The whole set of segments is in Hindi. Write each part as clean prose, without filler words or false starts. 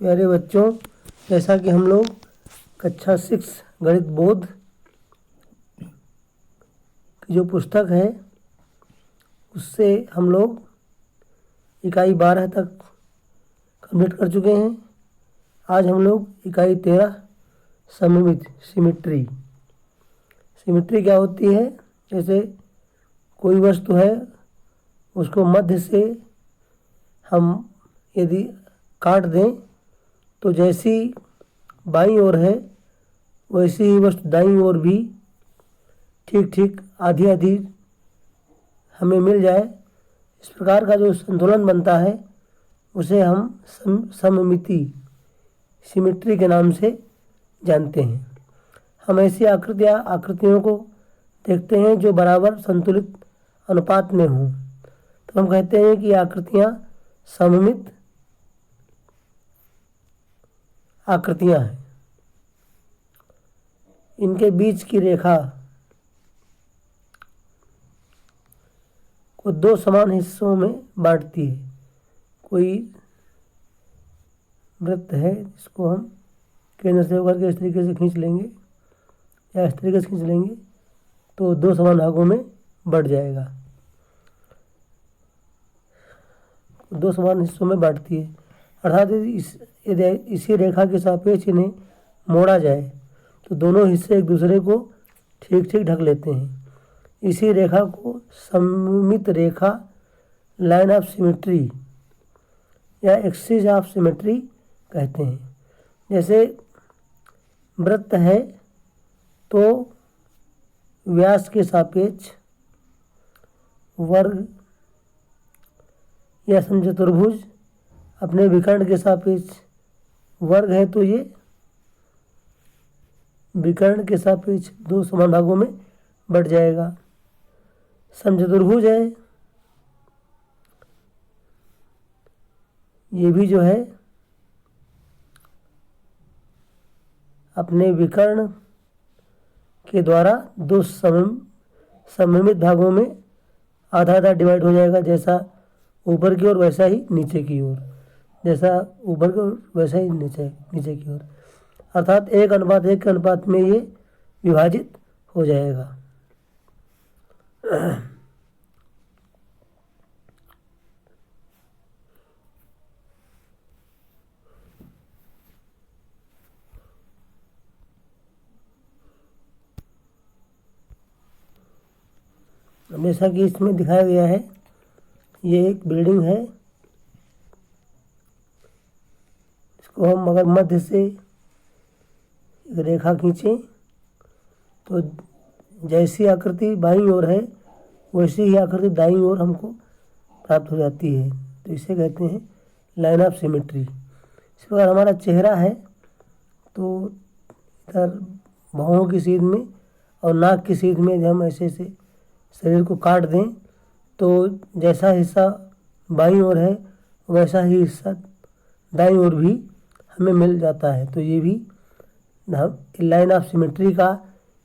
प्यारे बच्चों, जैसा कि हम लोग कक्षा 6 गणित बोध की जो पुस्तक है उससे हम लोग इकाई 12 तक कंप्लीट कर चुके हैं। आज हम लोग इकाई 13 सममित सिमिट्री क्या होती है। जैसे कोई वस्तु है, उसको मध्य से हम यदि काट दें तो जैसी बाईं ओर है वैसी ही वस्तु दाईं ओर भी ठीक ठीक आधी आधी हमें मिल जाए, इस प्रकार का जो संतुलन बनता है उसे हम सममिति सिमिट्री के नाम से जानते हैं। हम ऐसी आकृतियों को देखते हैं जो बराबर संतुलित अनुपात में हों, तो हम कहते हैं कि आकृतियाँ सममित आकृतियाँ हैं। इनके बीच की रेखा को दो समान हिस्सों में बांटती है। कोई वृत्त है जिसको हम केंद्र से होकर के इस तरीके से खींच लेंगे या इस तरीके से खींच लेंगे तो दो समान भागों में बढ़ जाएगा, दो समान हिस्सों में बांटती है। अर्थात यदि इसी रेखा के सापेक्ष इन्हें मोड़ा जाए तो दोनों हिस्से एक दूसरे को ठीक ठीक ढक लेते हैं। इसी रेखा को सममित रेखा लाइन ऑफ सिमेट्री या एक्सिस ऑफ सिमेट्री कहते हैं। जैसे वृत्त है तो व्यास के सापेक्ष वर्ग या समचतुर्भुज अपने विकर्ण के सापेक्ष वर्ग है तो ये विकर्ण के सापेक्ष दो समान भागों में बढ़ जाएगा। समचतुर्भुज है, ये भी जो है अपने विकर्ण के द्वारा दो सममित भागों में आधा आधा डिवाइड हो जाएगा। जैसा ऊपर की ओर वैसा ही नीचे की ओर, जैसा ऊपर की ओर वैसा ही नीचे की ओर, अर्थात 1:1 के अनुपात में ये विभाजित हो जाएगा। जैसा कि इसमें दिखाया गया है, ये एक बिल्डिंग है। इसको हम अगर मध्य से एक रेखा खींचें तो जैसी आकृति बाईं ओर है वैसी ही आकृति दाईं ओर हमको प्राप्त हो जाती है, तो इसे कहते हैं लाइन ऑफ सिमेट्री। इस प्रकार हमारा चेहरा है तो इधर भौहों की सीध में और नाक की सीध में जब हम ऐसे से शरीर को काट दें तो जैसा हिस्सा बाईं ओर है वैसा ही हिस्सा दाईं ओर भी हमें मिल जाता है। तो ये भी लाइन ऑफ सिमेट्री का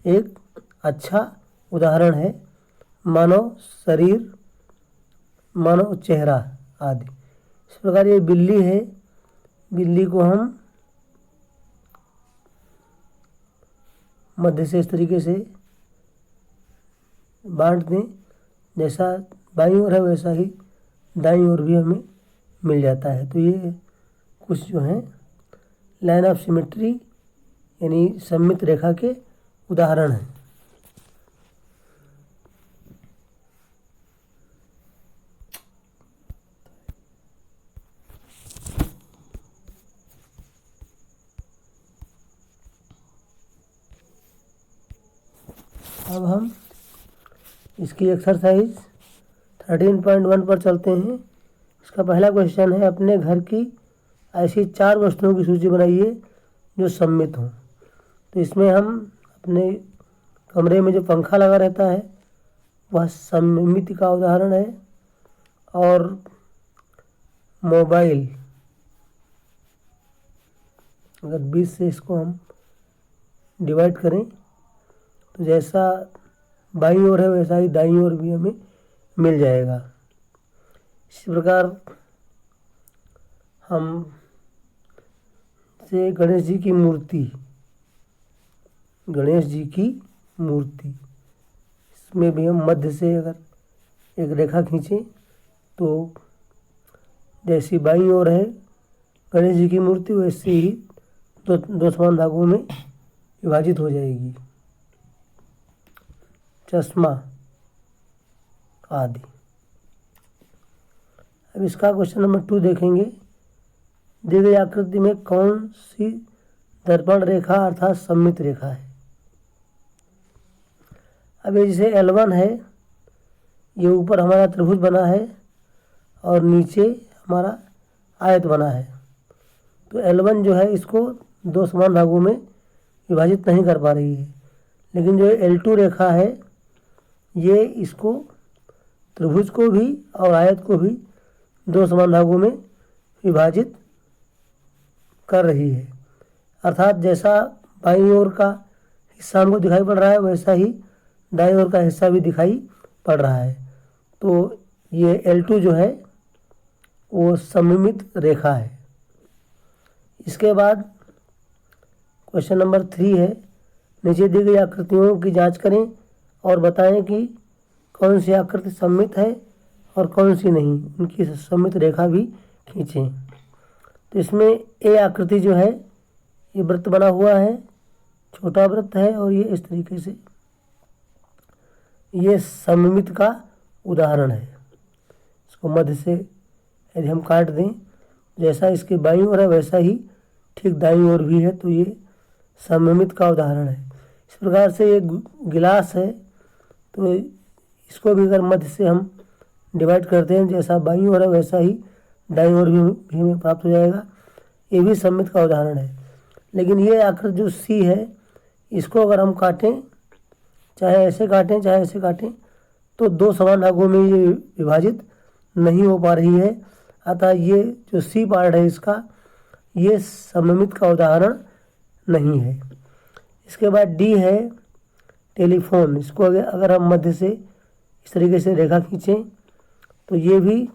एक अच्छा उदाहरण है। मानव शरीर, मानव चेहरा आदि। इस प्रकार ये बिल्ली है, बिल्ली को हम मध्य से इस तरीके से बांट दें, जैसा बाईं ओर है वैसा ही दाईं ओर भी हमें मिल जाता है। तो ये कुछ जो हैं लाइन ऑफ सिमेट्री यानी सममित रेखा के उदाहरण हैं। अब हम इसकी एक्सरसाइज 13.1 पर चलते हैं। इसका पहला क्वेश्चन है, अपने घर की ऐसी 4 वस्तुओं की सूची बनाइए जो सममित हों। तो इसमें हम अपने कमरे में जो पंखा लगा रहता है वह सममिति का उदाहरण है, और मोबाइल अगर 20 से इसको हम डिवाइड करें तो जैसा बाईं ओर है वैसा ही दाईं ओर भी हमें मिल जाएगा। इसी प्रकार हम जैसे गणेश जी की मूर्ति, गणेश जी की मूर्ति, इसमें भी हम मध्य से अगर एक रेखा खींचें तो जैसी बाईं ओर है गणेश जी की मूर्ति वैसे ही दो समान भागों में विभाजित हो जाएगी। चश्मा आदि। अब इसका क्वेश्चन नंबर 2 देखेंगे। दी गई आकृति में कौन सी दर्पण रेखा अर्थात सममित रेखा है? अब ये जैसे L1 है, ये ऊपर हमारा त्रिभुज बना है और नीचे हमारा आयत बना है, तो L1 जो है इसको दो समान भागों में विभाजित नहीं कर पा रही है। लेकिन जो L2 रेखा है ये इसको त्रिभुज को भी और आयत को भी दो समान भागों में विभाजित कर रही है। अर्थात जैसा बाईं ओर का हिस्सा हमको दिखाई पड़ रहा है वैसा ही दाईं ओर का हिस्सा भी दिखाई पड़ रहा है। तो ये L2 जो है वो सममित रेखा है। इसके बाद क्वेश्चन नंबर 3 है। नीचे दी गई आकृतियों की जांच करें और बताएं कि कौन सी आकृति सममित है और कौन सी नहीं, उनकी सममित रेखा भी खींचें। तो इसमें ए आकृति जो है ये वृत्त बना हुआ है, छोटा वृत्त है और ये इस तरीके से ये सममित का उदाहरण है। इसको मध्य से यदि हम काट दें, जैसा इसके बाईं ओर है वैसा ही ठीक दाईं ओर भी है, तो ये सममित का उदाहरण है। इस प्रकार से ये गिलास है, तो इसको भी अगर मध्य से हम डिवाइड करते हैं, जैसा बाईं ओर है वैसा ही दाईं ओर भी हमें प्राप्त हो जाएगा। ये भी सममित का उदाहरण है। लेकिन ये आकृति जो सी है, इसको अगर हम काटें, चाहे ऐसे काटें चाहे ऐसे काटें, तो दो समान भागों में ये विभाजित नहीं हो पा रही है। अतः ये जो सी पार्ट है इसका, ये सममित का उदाहरण नहीं है। इसके बाद डी है टेलीफोन। इसको अगर हम मध्य से इस तरीके से रेखा खींचें तो ये भी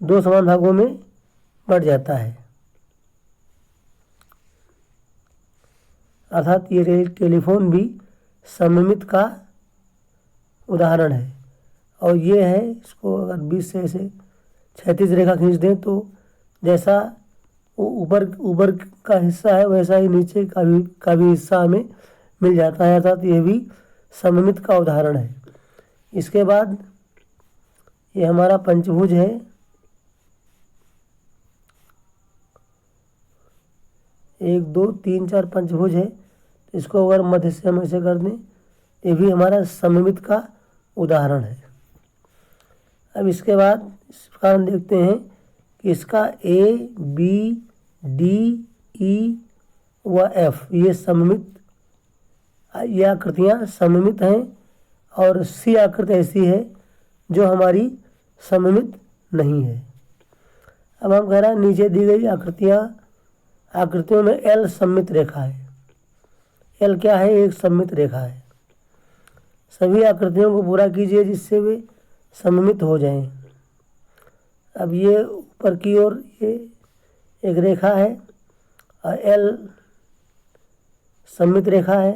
दो समान भागों में बढ़ जाता है। अर्थात ये टेलीफोन भी सममित का उदाहरण है। और ये है, इसको अगर बीच से ऐसे क्षैतिज रेखा खींच दें तो जैसा ऊपर का हिस्सा है वैसा ही नीचे का भी हिस्सा हमें मिल जाता है। अर्थात ये भी सममित का उदाहरण है। इसके बाद ये हमारा पंचभुज है। एक दो तीन चार पंचभुज है, तो इसको अगर मध्य से हम ऐसे कर दें, ये भी हमारा सममित का उदाहरण है। अब इसके बाद इस प्रकार हम देखते हैं कि इसका ए बी डी ई व एफ ये सममित, ये आकृतियाँ सममित हैं और सी आकृति ऐसी है जो हमारी सममित नहीं है। अब हम कह रहे हैं नीचे दी गई आकृतियों में एल सममित रेखा है। एल क्या है? एक सममित रेखा है। सभी आकृतियों को पूरा कीजिए जिससे वे सममित हो जाएं। अब ये ऊपर की ओर ये एक रेखा है और एल सममित रेखा है।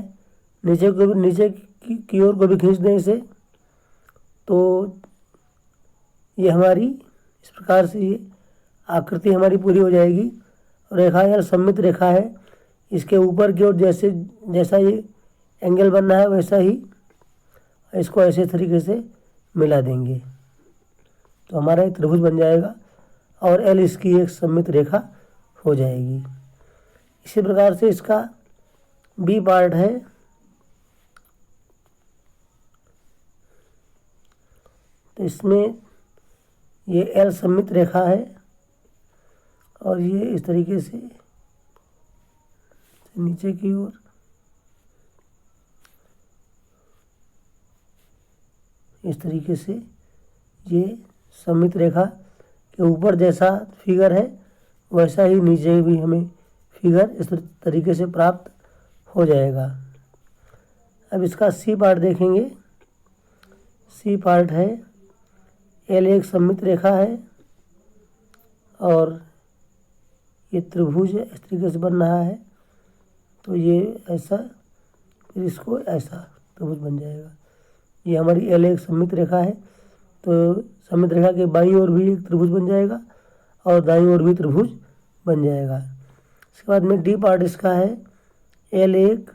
नीचे की ओर को भी खींच दें इसे, तो ये हमारी इस प्रकार से ये आकृति हमारी पूरी हो जाएगी। रेखा एल सममित रेखा है। इसके ऊपर की ओर जैसा ये एंगल बनना है वैसा ही इसको ऐसे तरीके से मिला देंगे तो हमारा एक त्रिभुज बन जाएगा और एल इसकी एक सममित रेखा हो जाएगी। इसी प्रकार से इसका बी पार्ट है। तो इसमें ये एल सममित रेखा है और ये इस तरीके से नीचे की ओर इस तरीके से ये सममित रेखा के ऊपर जैसा फिगर है वैसा ही नीचे भी हमें फिगर इस तरीके से प्राप्त हो जाएगा। अब इसका सी पार्ट देखेंगे। सी पार्ट है एल एक सममित रेखा है और ये त्रिभुज इस तरीके से बन रहा है, तो ये ऐसा, फिर इसको ऐसा त्रिभुज बन जाएगा। ये हमारी एल एक सममित रेखा है, तो सममित रेखा के बाईं ओर भी एक त्रिभुज बन जाएगा और दाईं ओर भी त्रिभुज बन जाएगा। इसके बाद में डी पार्ट इसका है, एल एक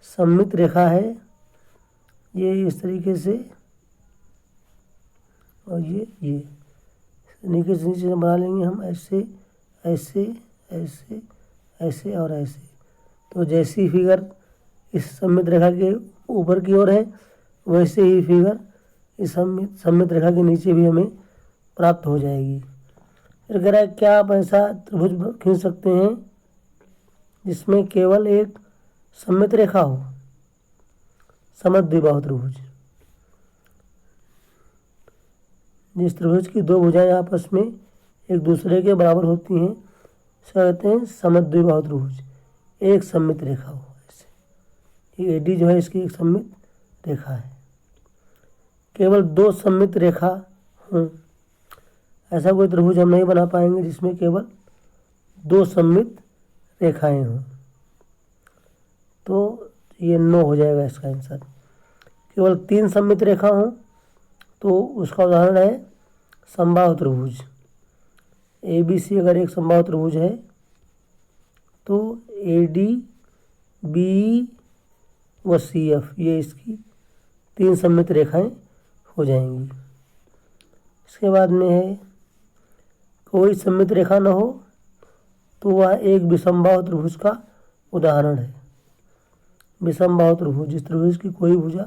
सममित रेखा है, ये इस तरीके से, और ये नीचे से नीचे बना लेंगे हम, ऐसे ऐसे ऐसे ऐसे और ऐसे। तो जैसी फिगर इस सममित रेखा के ऊपर की ओर है, वैसे ही फिगर इस सममित रेखा के नीचे भी हमें प्राप्त हो जाएगी। फिर कह रहा है क्या आप ऐसा त्रिभुज खींच सकते हैं जिसमें केवल एक सममित रेखा हो, समद्विबाहु त्रिभुज। जिस त्रिभुज की दो भुजाएं आपस में एक दूसरे के बराबर होती हैं, इसका कहते हैं समद्विबाहु त्रिभुज। एक सममित रेखा हो, ऐसे ये एडी जो है इसकी एक सममित रेखा है। केवल दो सममित रेखा हों, ऐसा कोई त्रिभुज हम नहीं बना पाएंगे जिसमें केवल दो सममित रेखाएं हों, तो ये 9 हो जाएगा इसका आंसर। केवल 3 सममित रेखा हों, तो उसका उदाहरण है समबाहु त्रिभुज। ए बी सी अगर एक समबाहु त्रिभुज है, तो ए डी बी व सी एफ ये इसकी 3 सममित रेखाएं हो जाएंगी। इसके बाद में है कोई सममित रेखा न हो, तो वह एक विषमबाहु त्रिभुज का उदाहरण है। विषमबाहु त्रिभुज, जिस त्रिभुज की कोई भुजा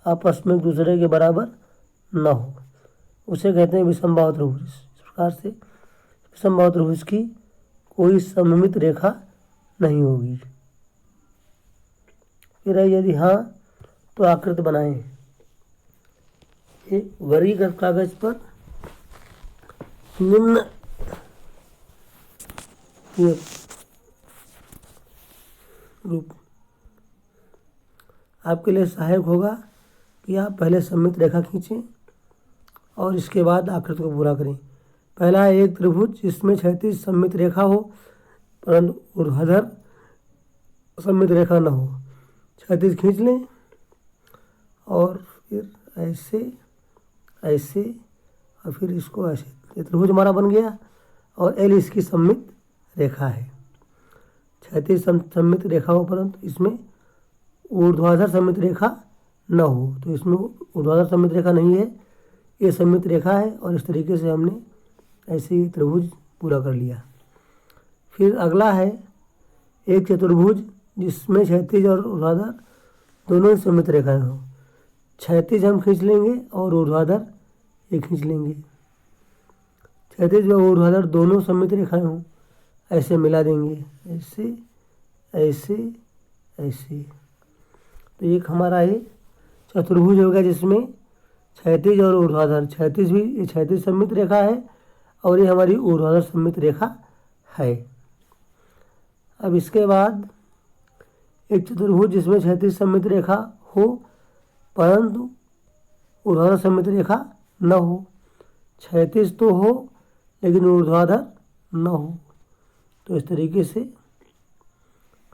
आपस में एक दूसरे के बराबर न हो, उसे कहते हैं विषमबाहु त्रिभुज। इस प्रकार से विषमबाहु त्रिभुज की कोई सममित रेखा नहीं होगी। फिर यदि हाँ, तो आकृति बनाएं। एक वर्गीकृत कागज पर निम्न रूप आपके लिए सहायक होगा कि आप पहले सममित रेखा खींचें और इसके बाद आकृति को पूरा करें। पहला है एक त्रिभुज जिसमें क्षैतिज सममित रेखा हो परंतु ऊर्ध्वाधर सममित रेखा न हो। क्षैतिज खींच लें और फिर ऐसे ऐसे और फिर इसको ऐसे, ये त्रिभुज हमारा बन गया और एल इसकी सममित रेखा है। क्षैतिज सममित रेखा हो परंतु इसमें ऊर्ध्वाधर सममित रेखा न हो, तो इसमें ऊर्ध्वाधर सममित रेखा नहीं है, ये सममित रेखा है और इस तरीके से हमने ऐसे ही त्रिभुज पूरा कर लिया। फिर अगला है एक चतुर्भुज जिसमें क्षैतिज और ऊर्ध्वाधर दोनों ही सममित रेखाएं हों। क्षैतिज हम खींच लेंगे और ऊर्ध्वाधर ये खींच लेंगे। क्षैतिज व ऊर्ध्वाधर दोनों सममित रेखाएं हों, ऐसे मिला देंगे, ऐसे ऐसे ऐसे। तो एक हमारा ये चतुर्भुज हो गया जिसमें क्षैतिज और ऊर्ध्वाधर, क्षैतिज भी ये क्षैतिज सममित रेखा है और ये हमारी ऊर्ध्वाधर सममित रेखा है। अब इसके बाद एक चतुर्भुज जिसमें क्षैतिज सममित रेखा हो परंतु ऊर्ध्वाधर सममित रेखा न हो। क्षैतिज तो हो लेकिन ऊर्ध्वाधर न हो, तो इस तरीके से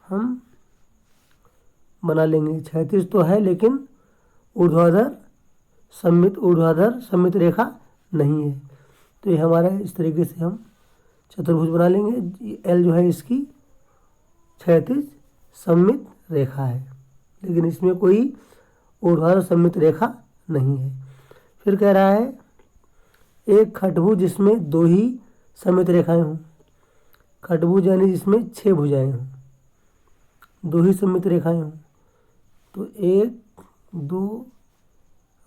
हम बना लेंगे। क्षैतिज तो है लेकिन ऊर्ध्वाधर सममित रेखा नहीं है, तो ये हमारा इस तरीके से हम चतुर्भुज बना लेंगे। एल जो है इसकी क्षैतिज सममित रेखा है लेकिन इसमें कोई ऊर्ध्वाधर सममित रेखा नहीं है। फिर कह रहा है एक खटभुज जिसमें दो ही सममित रेखाएं हों। खटभुज यानी जिसमें 6 भुजाएं हों, दो ही सममित रेखाएं हों, तो 1 2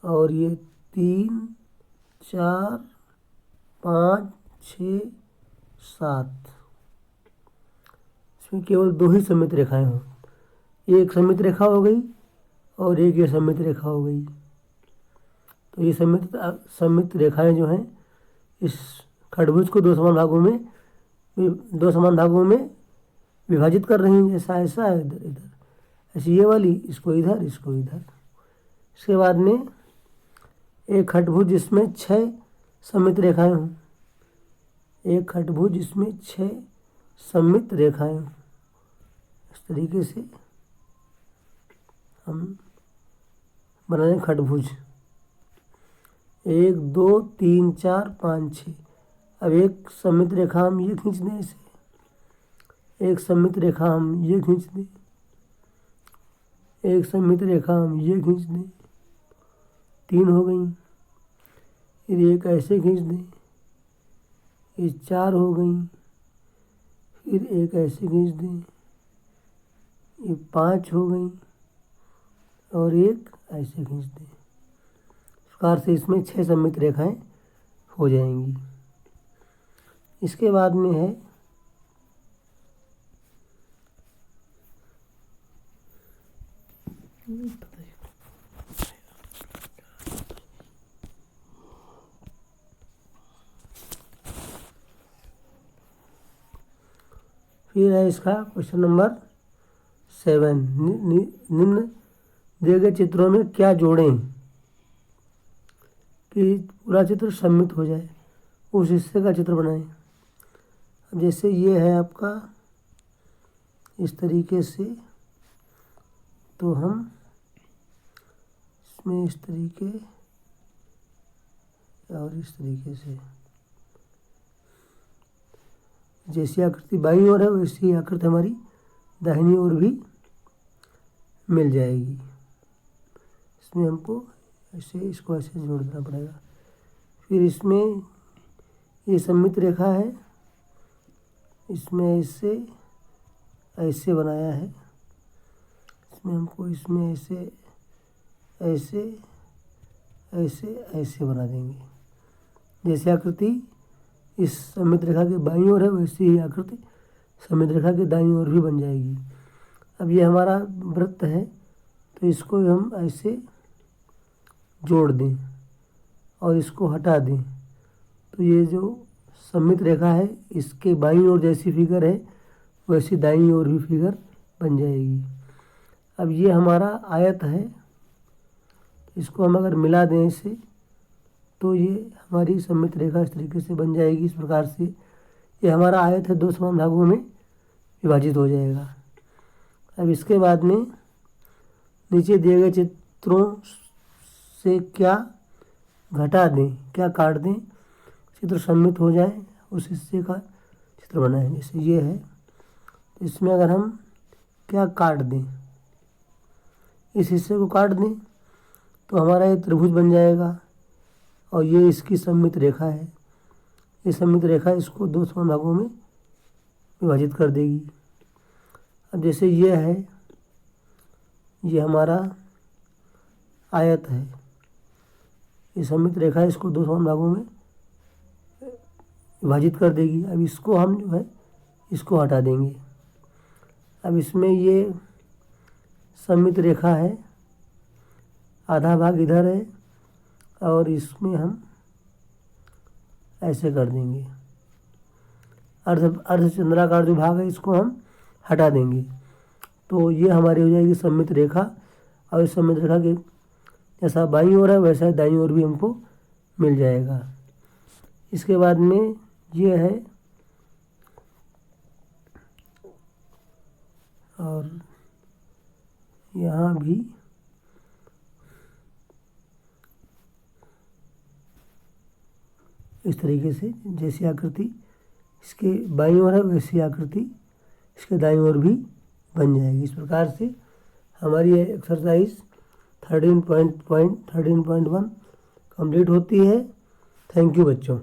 और ये 3 4 5 6 7, इसमें केवल दो ही सममित रेखाएं हों। एक सममित रेखा हो गई और एक ये सममित रेखा हो गई, तो ये सममित रेखाएं जो हैं इस खटभुज को दो समान भागों में विभाजित कर रही हैं। ऐसा ऐसा है, इधर इधर, ऐसी ये वाली इसको इधर इसको इधर। इसके बाद में एक खटभुज जिसमें 6 सममित रेखाएं हों। एक खटभुज जिसमें 6 सममित रेखाएं। इस तरीके से हम बनाएं खडभुज। 1 2 3 4 5 6। अब एक सममित रेखा हम ये खींच दें, इसे एक सममित रेखा हम ये खींच दें, एक सममित रेखा हम ये खींच दें, 3 हो गई। फिर एक ऐसे खींच दें, ये 4 हो गई। फिर एक ऐसे खींच दें, ये 5 हो गई, और एक ऐसे खींच दें। इस प्रकार से इसमें 6 सममित रेखाएं हो जाएंगी। इसके बाद में है फिर है इसका क्वेश्चन नंबर 7। निम्न दिए गए चित्रों में क्या जोड़ें कि पूरा चित्र सम्मिलित हो जाए, उस हिस्से का चित्र बनाएं। अब जैसे ये है आपका इस तरीके से, तो हम इसमें इस तरीके और इस तरीके से, जैसी आकृति बाईं ओर है वैसी आकृति हमारी दाहिनी ओर भी मिल जाएगी। इसमें हमको ऐसे इसको ऐसे जोड़ देना पड़ेगा। फिर इसमें ये सममित रेखा है, इसमें ऐसे ऐसे बनाया है, इसमें हमको इसमें ऐसे ऐसे ऐसे ऐसे बना देंगे। जैसे आकृति इस सममित रेखा के बाईं ओर है वैसी ही आकृति सममित रेखा के दाईं ओर भी बन जाएगी। अब ये हमारा वृत्त है, तो इसको हम ऐसे जोड़ दें और इसको हटा दें, तो ये जो सममित रेखा है इसके बाईं ओर जैसी फिगर है वैसी दाईं ओर भी फिगर बन जाएगी। अब ये हमारा आयत है, इसको हम अगर मिला दें इसे, तो ये हमारी सममित रेखा इस तरीके से बन जाएगी। इस प्रकार से ये हमारा आयत है 2 समान भागों में विभाजित हो जाएगा। अब इसके बाद में नीचे दिए गए चित्रों से क्या घटा दें, क्या काट दें, चित्र सम्मिलित हो जाए, उस हिस्से का चित्र बनाएं। जैसे ये है, तो इसमें अगर हम क्या काट दें, इस हिस्से को काट दें, तो हमारा ये त्रिभुज बन जाएगा। और ये इसकी सममित रेखा है, ये सममित रेखा इसको 2 समान भागों में विभाजित कर देगी। अब जैसे ये है, ये हमारा आयत है, ये सममित रेखा इसको 2 समान भागों में विभाजित कर देगी। अब इसको हम जो है इसको हटा देंगे। अब इसमें ये सममित रेखा है, आधा भाग इधर है और इसमें हम ऐसे कर देंगे। अर्धचंद्राकार जो भाग है इसको हम हटा देंगे, तो ये हमारी हो जाएगी सममित रेखा। और इस सममित रेखा के जैसा बाईं ओर है वैसा दाईं ओर भी हमको मिल जाएगा। इसके बाद में ये है, और यहाँ भी इस तरीके से जैसी आकृति इसके बाईं ओर है वैसी आकृति इसके दाईं ओर भी बन जाएगी। इस प्रकार से हमारी ये एक्सरसाइज 13.1 कंप्लीट होती है। थैंक यू बच्चों।